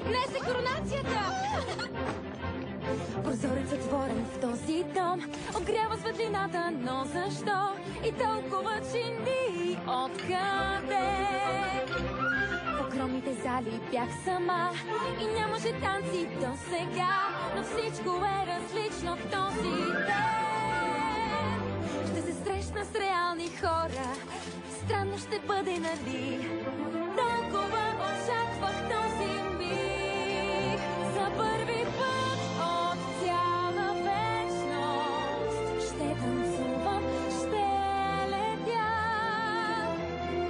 Днес е коронацията! Прозорецът отворен в този дом огрява светлината, но защо? И толкова чини откъде? В огромните зали бях сама и нямаше танци до сега, но всичко е различно в този ден. Ще се срещна с реални хора, странно ще бъде, нали? Толкова очаквах този миг. За първи път от цяла вечност ще танцувам, ще летя.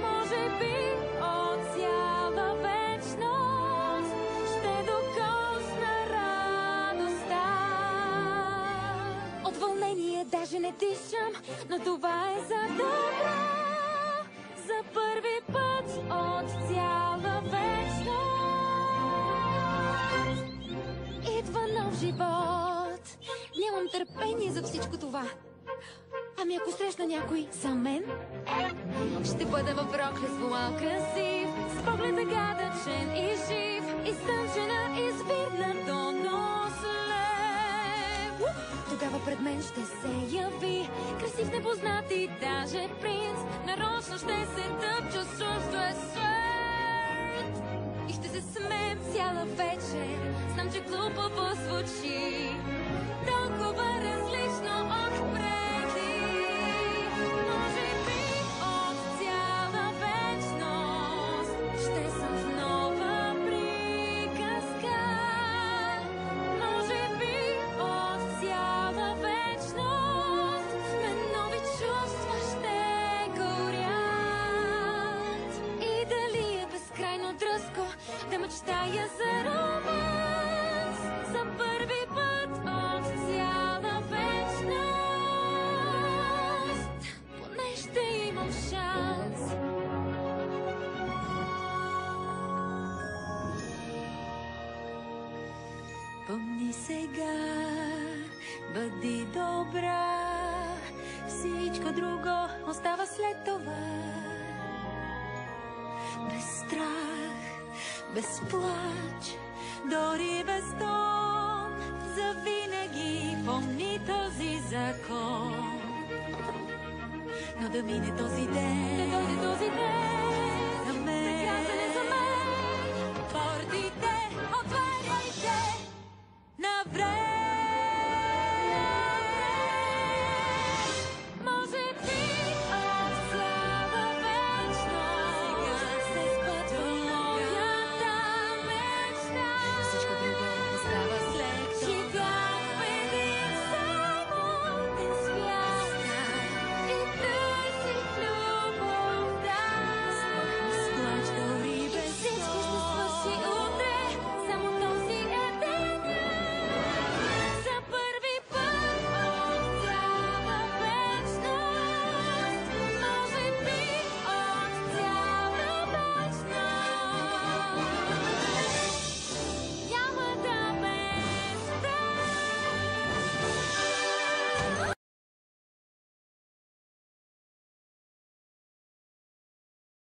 Може би от цяла вечност ще докосна радостта. От вълнение даже не дишам, но това е за добро. За първи път от цяла вечност идва нов живот. Нямам търпение за всичко това. Ами ако срещна някой за мен, ще бъда в рокля с вуал красив, с поглед загадъчен и жив, изтънчена, извидна до нослев. Тогава пред мен ще се яви красив, непознат и даже принц. Нарочно ще се тъпча с чувства свет и ще се смеем цяла вечер. Знам, че глупаво звучи, толкова различно от преди. Може би от цяла вечност ще съм в нова приказка. Може би от цяла вечност в мен нови чувства ще горят. И дали е безкрайно дръзко да мечтая за романс, за първи път от цяла вечност, поне ще имам шанс. Помни сега, бъди добра, всичко друго остава след това. Без страх, без плач, дори без тон, завинаги помни този закон. Но да мине този ден,